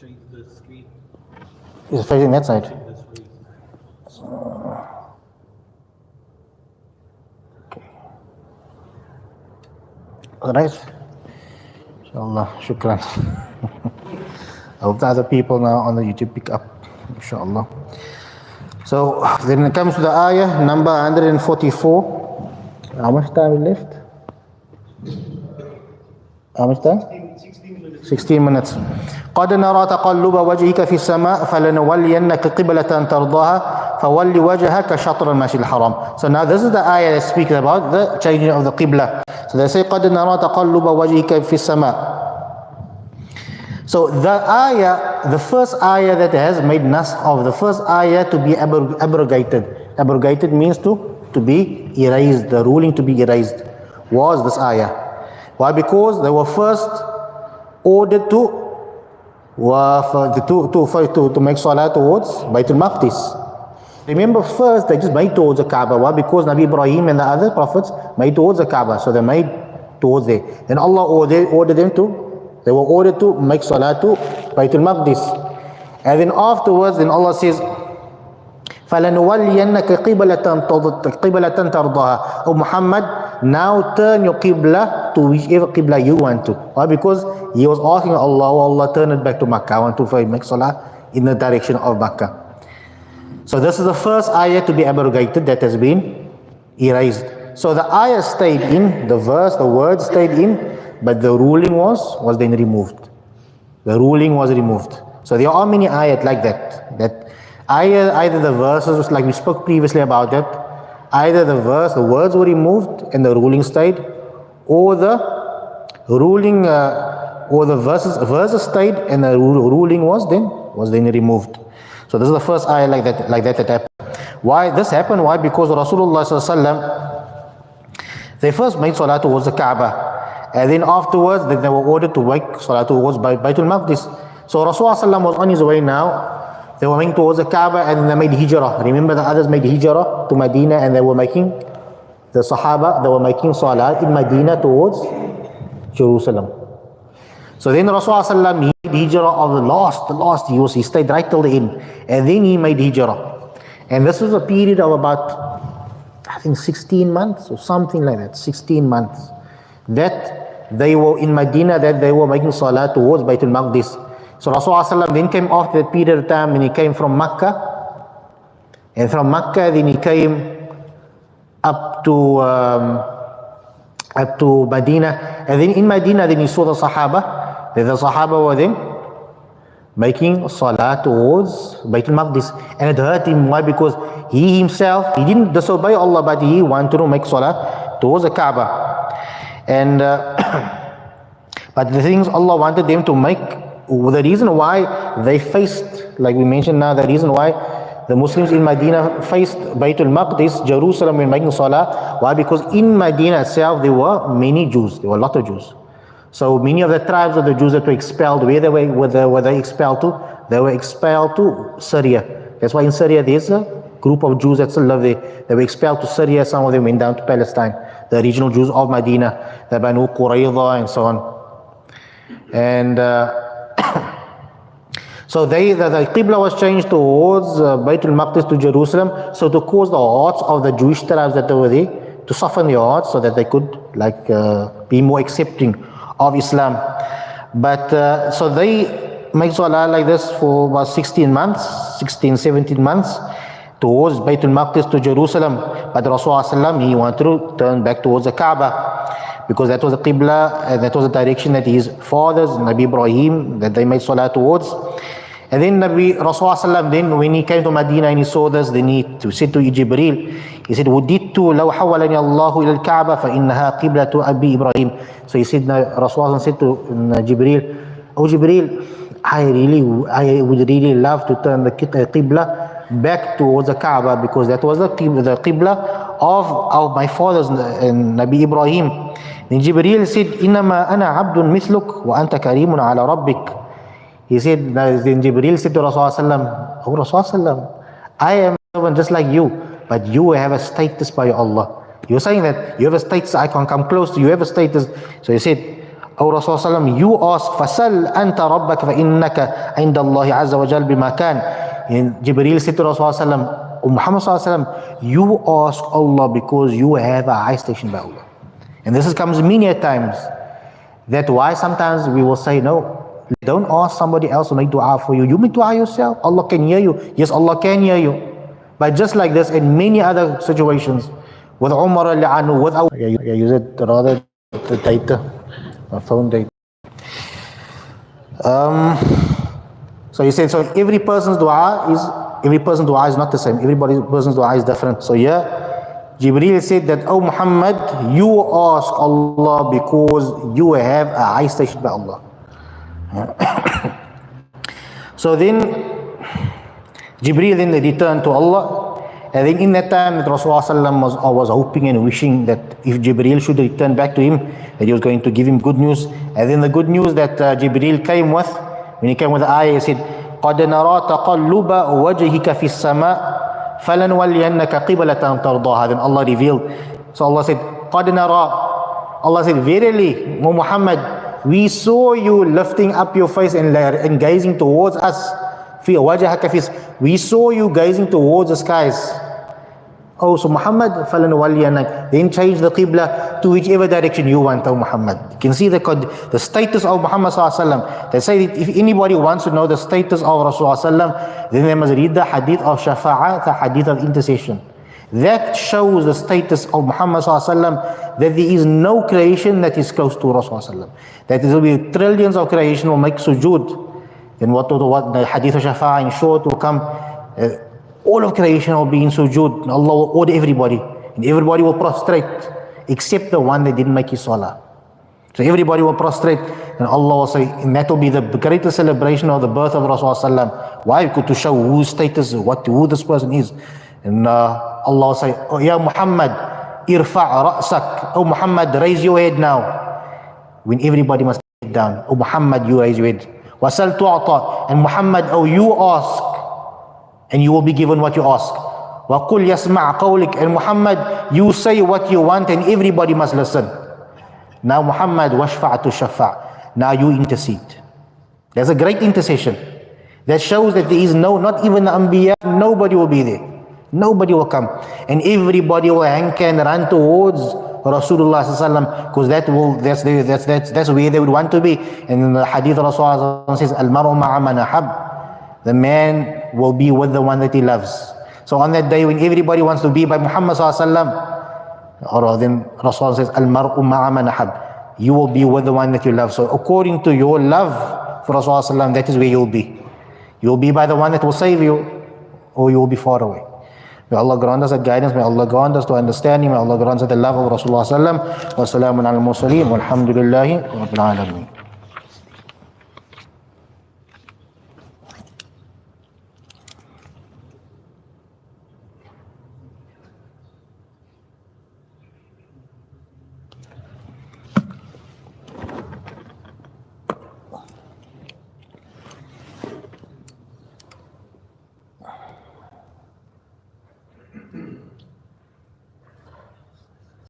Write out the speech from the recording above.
the street. It's facing that side. The street. Alright. Inshallah, shukran. I hope the other people now on the YouTube pick up. Inshallah. So then it comes to the ayah number 144. How much time is left? How much time? 16 minutes. قد نرى تقلب وجهك في السماء فلنولينك قبلة ترضاها فول وجهك شطر المسجد الحرام. So now this is the ayah that speaks about the changing of the qibla. So they say قد نرى تقلب وجهك في السماء. So the ayah, the first ayah that has made nas of the first ayah to be abrogated. Abrogated means to be erased, the ruling to be erased, was this ayah. Why? Because they were first ordered to make salah towards Baitul Maqdis. Remember, first they just made towards the Kaaba. Why? Because Nabi Ibrahim and the other prophets made towards the Kaaba, so they made towards there. Then Allah ordered them to. They were ordered to make salah to Baitul Maqdis. And then afterwards, then Allah says, فَلَنُوَلِّيَنَّكَ قِبْلَةً تَرْضَاهَا. O Muhammad, now turn your qibla to whichever qibla you want to. Why? Because he was asking Allah, oh Allah, turn it back to Makkah. I want to make salah in the direction of Makkah. So this is the first ayah to be abrogated, that has been erased. So the ayah stayed in, the verse, the word stayed in, but the ruling was then removed. The ruling was removed. So there are many ayat like that. That either the verses, like we spoke previously about that, either the words were removed and the ruling stayed, or the ruling or the verses stayed and the ruling was then removed. So this is the first ayah like that happened. Why this happened? Why? Because Rasulullah sallallahu alaihi wasallam, they first made salah towards the Kaaba. And then afterwards, they were ordered to make salah towards Baitul Maqdis. So Rasulullah was on his way now. They were making towards the Kaaba and then they made hijrah. Remember, the others made hijrah to Medina and they were making, the Sahaba, they were making salah in Medina towards Jerusalem. So then Rasulullah made hijrah of the last, he stayed right till the end. And then he made hijrah. And this was a period of about, I think 16 months or something like that, 16 months. That they were in Medina, that they were making salah towards Baitul Maqdis. So Rasulullah then came after that period of time and he came from Makkah. And from Makkah then he came up to Medina. And then in Medina then he saw the Sahaba. Then the Sahaba were then making salah towards Baitul Maqdis. And it hurt him. Why? Because he himself, he didn't disobey Allah, but he wanted to make salah towards the Kaaba. And but the things Allah wanted them to make, the reason why they faced, like we mentioned now, the reason why the Muslims in Medina faced Baitul Maqdis, Jerusalem, when making salah, why? Because in Medina itself there were many Jews, there were a lot of Jews. So many of the tribes of the Jews that were expelled, where they expelled to? They were expelled to Syria. That's why in Syria there's a group of Jews that still live there. They were expelled to Syria, some of them went down to Palestine. The original Jews of Medina, the Banu Qurayza and so on. And so the Qibla was changed towards Baitul Maqdis to Jerusalem, so to cause the hearts of the Jewish tribes that were there, to soften their hearts so that they could be more accepting of Islam. But so they made salah like this for about 16 months, 16, 17 months, towards Baitul Maqdis to Jerusalem. But Rasulullah, he wanted to turn back towards the Kaaba, because that was the Qibla, and that was the direction that his fathers, Nabi Ibrahim, that they made salah towards. And then Rasulullah, then when he came to Medina and he saw this, then he said to Jibreel, he said, وَدِدْتُ لَوْ حَوَّلَنِي اللَّهُ إِلَى الْكَعْبَةِ فَإِنَّهَا قِبْلَةُ أَبِي Ibrahim. So he said, Rasulullah said to Jibreel, oh Jibreel, I would really love to turn the Qibla back towards the Kaaba, because that was the Qibla of my fathers and Nabi Ibrahim. Then Jibreel said, إِنَّمَا أَنَا عَبْدٌ مِثْلُكَ وَأَنْتَ كَرِيمٌ عَلَى رَبِّكَ. He said, then Jibreel said to Rasulullah, oh Rasulullah, I am someone just like you, but you have a status by Allah. You're saying that you have a status, I can't come close to you, have a status. So he said, O Rasulullah, you ask, فَسَلْ أَنْتَ رَبَّكَ فَإِنَّكَ عِنْدَ اللَّهِ عَزَّ وَجَلْ بِمَكَانٍ. And Jibreel said to Rasulullah, O Muhammad Sallallahu, you ask Allah because you have a high station by Allah. And this comes many a times. That's why sometimes we will say, no, don't ask somebody else to make dua for you. You make dua yourself. Allah can hear you. Yes, Allah can hear you. But just like this, in many other situations, with Umar al-Anu, with our... I use it rather the data, my phone data. So he said, so every person's dua is not the same. Every person's dua is different. So here, Jibreel said that, oh Muhammad, you ask Allah because you have a high station by Allah. So then Jibreel then returned to Allah, and then in that time that Rasulullah was hoping and wishing that if Jibreel should return back to him, that he was going to give him good news. And then the good news that Jibreel came with, when he came with the ayah, he said, قَدْ نَرَى تَقَلُّبَ وَجْهِكَ فِي السَّمَاءِ فَلَنُوَلِّيَنَّكَ قِبْلَةً تَرْضَاهَا. Then Allah revealed. So Allah said, قَدْ نَرَى. Allah said, verily, O Muhammad, we saw you lifting up your face and gazing towards us. We saw you gazing towards the skies. Oh, so Muhammad, then change the Qibla to whichever direction you want, oh Muhammad. You can see the status of Muhammad Sallallahu. They say that if anybody wants to know the status of Rasulullah, then they must read the hadith of Shafa'ah, the hadith of intercession. That shows the status of Muhammad Sallallahu, that there is no creation that is close to Rasulullah. That there will be trillions of creation will make sujood. Then what the hadith of Shafa'ah in short will come, all of creation will be in sujood. Allah will order everybody, and everybody will prostrate except the one that didn't make his salah. So everybody will prostrate, and Allah will say, and that will be the greatest celebration of the birth of Rasulullah. Why? Because to show whose status, who this person is. And Allah will say, oh, Ya Muhammad, irfa' ra'sak. Oh Muhammad, raise your head now. When everybody must get down. Oh Muhammad, you raise your head. Wasal tu'ata. And Muhammad, oh, you ask, and you will be given what you ask. Wa qul yasma' qawlik. And Muhammad, you say what you want, and everybody must listen. Now Muhammad, washfa'atu shafa'. Now you intercede. There's a great intercession that shows that there is not even the Anbiya, nobody will be there. Nobody will come, and everybody will hanker and run towards Rasulullah sallallahu, because that's where they would want to be. And in the hadith Rasulullah says, Al-mar'u ma'a man ahab. The man will be with the one that he loves. So on that day when everybody wants to be by Muhammad sallallahu, or then Rasulullah says, Al-mar'u ma'a man ahab. You will be with the one that you love. So according to your love for Rasulullah sallallahu, that is where you'll be. You'll be by the one that will save you, or you will be far away. May Allah grant us that guidance. May Allah grant us to understanding. May Allah grant us the love of Rasulullah sallallahu. Wa salamun ala al-mursaleen. Walhamdulillahi rabbil alamin.